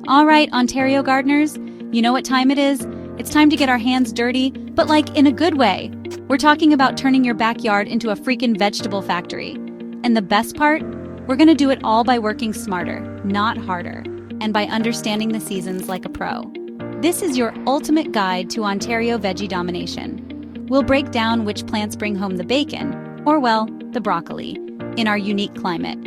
All right, Ontario gardeners, you know what time it is? It's time to get our hands dirty, but like in a good way. We're talking about turning your backyard into a freaking vegetable factory. And the best part? We're gonna do it all by working smarter, not harder, and by understanding the seasons like a pro. This is your ultimate guide to Ontario veggie domination. We'll break down which plants bring home the bacon, or well, the broccoli, in our unique climate.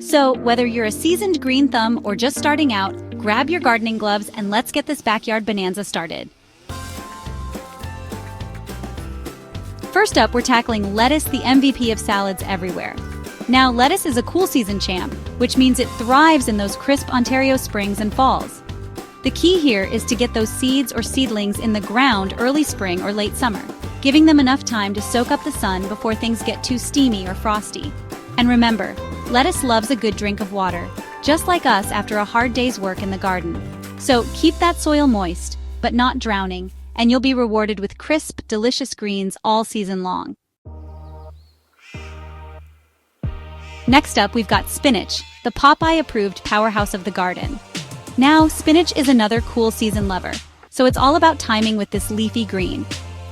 So whether you're a seasoned green thumb or just starting out, grab your gardening gloves and let's get this backyard bonanza started. First up, we're tackling lettuce, the MVP of salads everywhere. Now, lettuce is a cool season champ, which means it thrives in those crisp Ontario springs and falls. The key here is to get those seeds or seedlings in the ground early spring or late summer, giving them enough time to soak up the sun before things get too steamy or frosty. And remember, lettuce loves a good drink of water, just like us after a hard day's work in the garden. So keep that soil moist, but not drowning, and you'll be rewarded with crisp, delicious greens all season long. Next up, we've got spinach, the Popeye-approved powerhouse of the garden. Now, spinach is another cool season lover, so it's all about timing with this leafy green.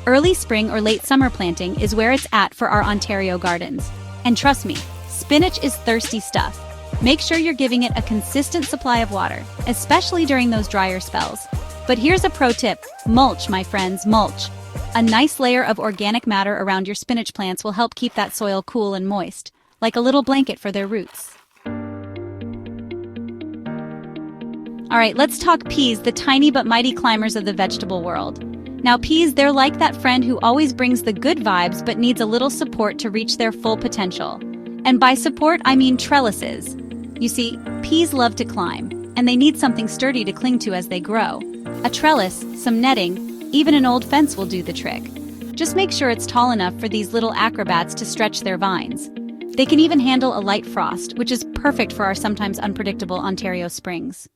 Early spring or late summer planting is where it's at for our Ontario gardens. And trust me, spinach is thirsty stuff. Make sure you're giving it a consistent supply of water, especially during those drier spells. But here's a pro tip: mulch, my friends, mulch. A nice layer of organic matter around your spinach plants will help keep that soil cool and moist, like a little blanket for their roots. All right, let's talk peas, the tiny but mighty climbers of the vegetable world. Now, peas, they're like that friend who always brings the good vibes but needs a little support to reach their full potential. And by support, I mean trellises. You see, peas love to climb, and they need something sturdy to cling to as they grow. A trellis, some netting, even an old fence will do the trick. Just make sure it's tall enough for these little acrobats to stretch their vines. They can even handle a light frost, which is perfect for our sometimes unpredictable Ontario springs.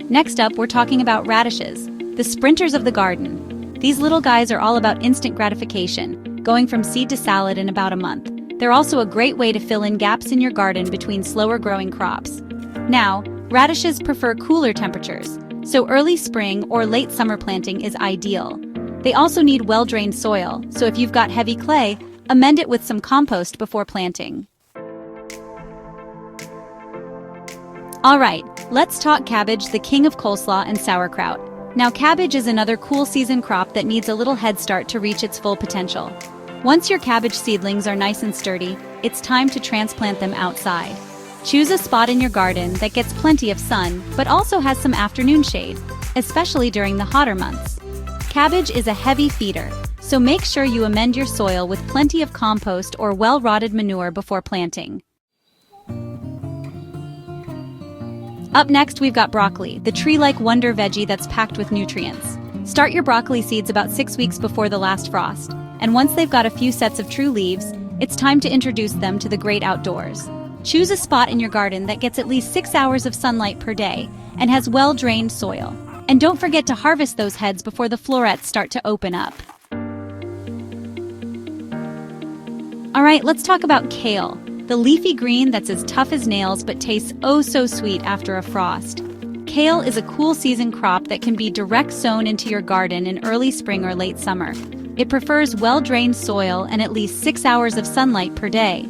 Next up, we're talking about radishes, the sprinters of the garden. These little guys are all about instant gratification, going from seed to salad in about a month. They're also a great way to fill in gaps in your garden between slower growing crops. Now, radishes prefer cooler temperatures, so early spring or late summer planting is ideal. They also need well-drained soil, so if you've got heavy clay, amend it with some compost before planting. All right, let's talk cabbage, the king of coleslaw and sauerkraut. Now, cabbage is another cool season crop that needs a little head start to reach its full potential. Once your cabbage seedlings are nice and sturdy, it's time to transplant them outside. Choose a spot in your garden that gets plenty of sun, but also has some afternoon shade, especially during the hotter months. Cabbage is a heavy feeder, so make sure you amend your soil with plenty of compost or well-rotted manure before planting. Up next, we've got broccoli, the tree-like wonder veggie that's packed with nutrients. Start your broccoli seeds about 6 weeks before the last frost, and once they've got a few sets of true leaves, it's time to introduce them to the great outdoors. Choose a spot in your garden that gets at least 6 hours of sunlight per day and has well-drained soil. And don't forget to harvest those heads before the florets start to open up. All right, let's talk about kale, the leafy green that's as tough as nails but tastes oh so sweet after a frost. Kale is a cool season crop that can be direct sown into your garden in early spring or late summer. It prefers well-drained soil and at least 6 hours of sunlight per day.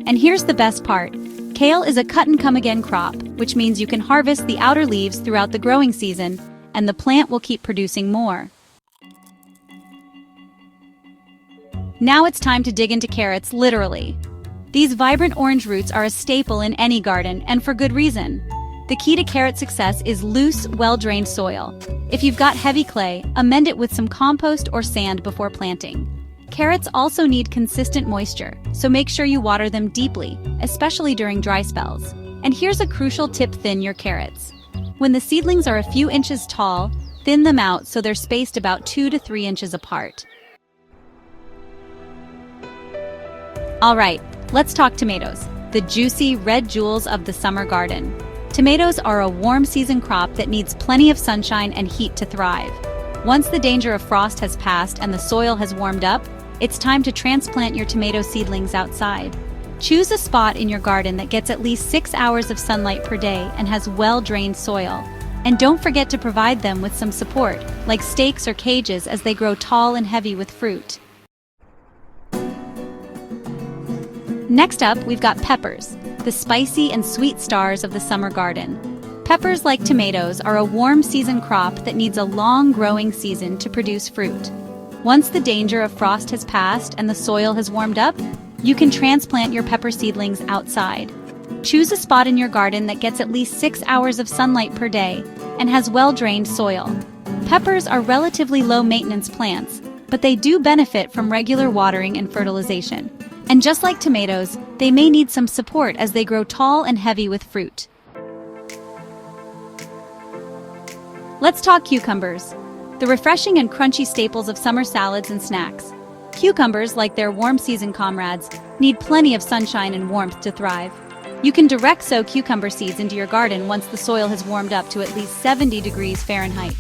And here's the best part. Kale is a cut-and-come-again crop, which means you can harvest the outer leaves throughout the growing season, and the plant will keep producing more. Now it's time to dig into carrots, literally. These vibrant orange roots are a staple in any garden, and for good reason. The key to carrot success is loose, well-drained soil. If you've got heavy clay, amend it with some compost or sand before planting. Carrots also need consistent moisture, so make sure you water them deeply, especially during dry spells. And here's a crucial tip: thin your carrots. When the seedlings are a few inches tall, thin them out so they're spaced about 2 to 3 inches apart. All right, let's talk tomatoes, the juicy red jewels of the summer garden. Tomatoes are a warm season crop that needs plenty of sunshine and heat to thrive. Once the danger of frost has passed and the soil has warmed up, it's time to transplant your tomato seedlings outside. Choose a spot in your garden that gets at least 6 hours of sunlight per day and has well-drained soil. And don't forget to provide them with some support, like stakes or cages as they grow tall and heavy with fruit. Next up, we've got peppers, the spicy and sweet stars of the summer garden. Peppers, like tomatoes, are a warm season crop that needs a long growing season to produce fruit. Once the danger of frost has passed and the soil has warmed up, you can transplant your pepper seedlings outside. Choose a spot in your garden that gets at least 6 hours of sunlight per day and has well-drained soil. Peppers are relatively low-maintenance plants, but they do benefit from regular watering and fertilization. And just like tomatoes, they may need some support as they grow tall and heavy with fruit. Let's talk cucumbers, the refreshing and crunchy staples of summer salads and snacks. Cucumbers, like their warm season comrades, need plenty of sunshine and warmth to thrive. You can direct sow cucumber seeds into your garden once the soil has warmed up to at least 70 degrees Fahrenheit.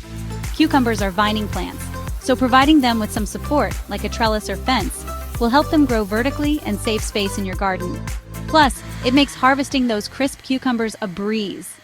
Cucumbers are vining plants, so providing them with some support, like a trellis or fence, will help them grow vertically and save space in your garden. Plus, it makes harvesting those crisp cucumbers a breeze.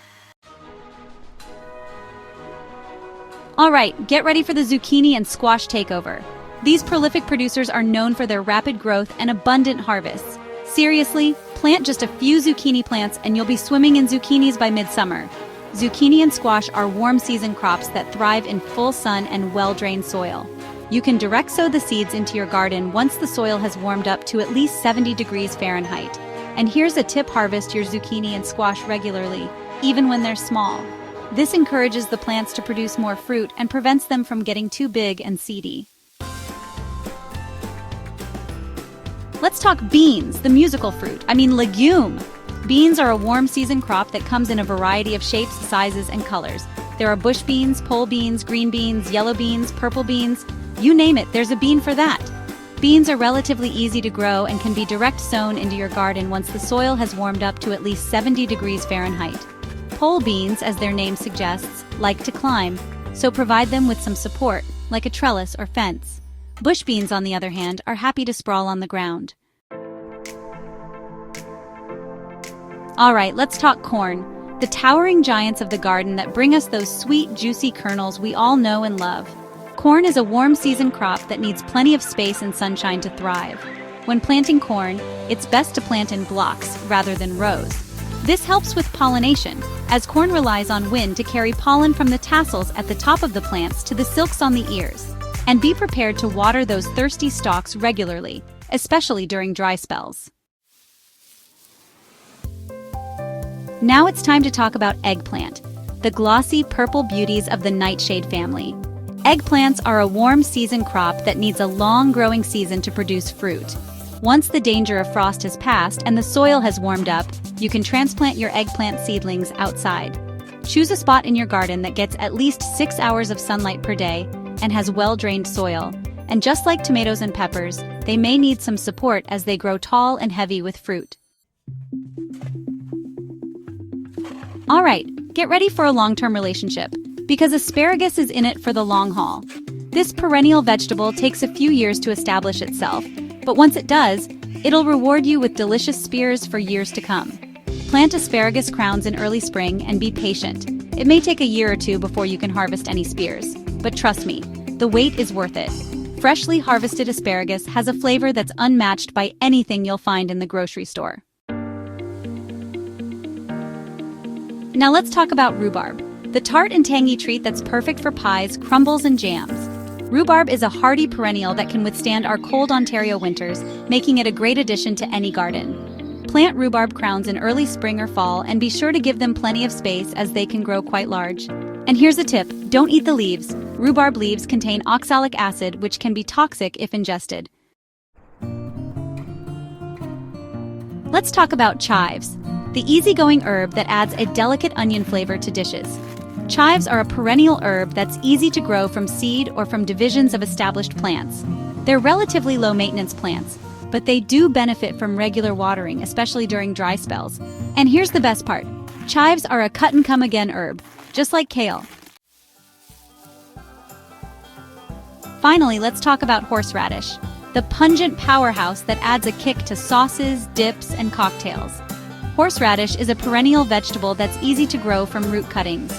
All right, get ready for the zucchini and squash takeover. These prolific producers are known for their rapid growth and abundant harvests. Seriously, plant just a few zucchini plants and you'll be swimming in zucchinis by midsummer. Zucchini and squash are warm season crops that thrive in full sun and well-drained soil. You can direct sow the seeds into your garden once the soil has warmed up to at least 70 degrees Fahrenheit. And here's a tip: harvest your zucchini and squash regularly, even when they're small. This encourages the plants to produce more fruit and prevents them from getting too big and seedy. Let's talk beans, the musical fruit. Legume. Beans are a warm season crop that comes in a variety of shapes, sizes, and colors. There are bush beans, pole beans, green beans, yellow beans, purple beans. You name it, there's a bean for that. Beans are relatively easy to grow and can be direct sown into your garden once the soil has warmed up to at least 70 degrees Fahrenheit. Pole beans, as their name suggests, like to climb, so provide them with some support, like a trellis or fence. Bush beans, on the other hand, are happy to sprawl on the ground. All right, let's talk corn, the towering giants of the garden that bring us those sweet, juicy kernels we all know and love. Corn is a warm season crop that needs plenty of space and sunshine to thrive. When planting corn, it's best to plant in blocks rather than rows. This helps with pollination, as corn relies on wind to carry pollen from the tassels at the top of the plants to the silks on the ears. And be prepared to water those thirsty stalks regularly, especially during dry spells. Now it's time to talk about eggplant, the glossy purple beauties of the nightshade family. Eggplants are a warm season crop that needs a long growing season to produce fruit. Once the danger of frost has passed and the soil has warmed up, you can transplant your eggplant seedlings outside. Choose a spot in your garden that gets at least 6 hours of sunlight per day and has well-drained soil. And just like tomatoes and peppers, they may need some support as they grow tall and heavy with fruit. All right, get ready for a long-term relationship, because asparagus is in it for the long haul. This perennial vegetable takes a few years to establish itself, but once it does, it'll reward you with delicious spears for years to come. Plant asparagus crowns in early spring and be patient. It may take a year or two before you can harvest any spears, but trust me, the wait is worth it. Freshly harvested asparagus has a flavor that's unmatched by anything you'll find in the grocery store. Now let's talk about rhubarb, the tart and tangy treat that's perfect for pies, crumbles, and jams. Rhubarb is a hardy perennial that can withstand our cold Ontario winters, making it a great addition to any garden. Plant rhubarb crowns in early spring or fall and be sure to give them plenty of space as they can grow quite large. And here's a tip: don't eat the leaves. Rhubarb leaves contain oxalic acid, which can be toxic if ingested. Let's talk about chives, the easygoing herb that adds a delicate onion flavor to dishes. Chives are a perennial herb that's easy to grow from seed or from divisions of established plants. They're relatively low-maintenance plants, but they do benefit from regular watering, especially during dry spells. And here's the best part: chives are a cut-and-come-again herb, just like kale. Finally, let's talk about horseradish, the pungent powerhouse that adds a kick to sauces, dips, and cocktails. Horseradish is a perennial vegetable that's easy to grow from root cuttings.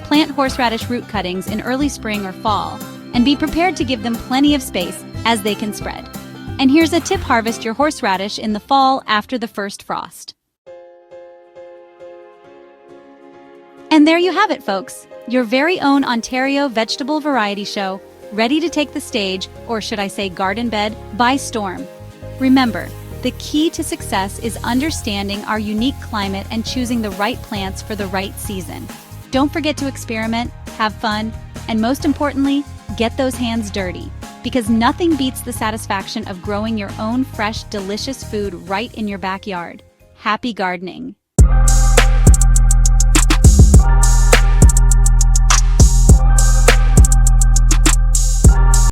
Plant horseradish root cuttings in early spring or fall, and be prepared to give them plenty of space as they can spread. And here's a tip: harvest your horseradish in the fall after the first frost. And there you have it, folks. Your very own Ontario vegetable variety show, ready to take the stage, or should I say garden bed, by storm. Remember, the key to success is understanding our unique climate and choosing the right plants for the right season. Don't forget to experiment, have fun, and most importantly, get those hands dirty, because nothing beats the satisfaction of growing your own fresh, delicious food right in your backyard. Happy gardening!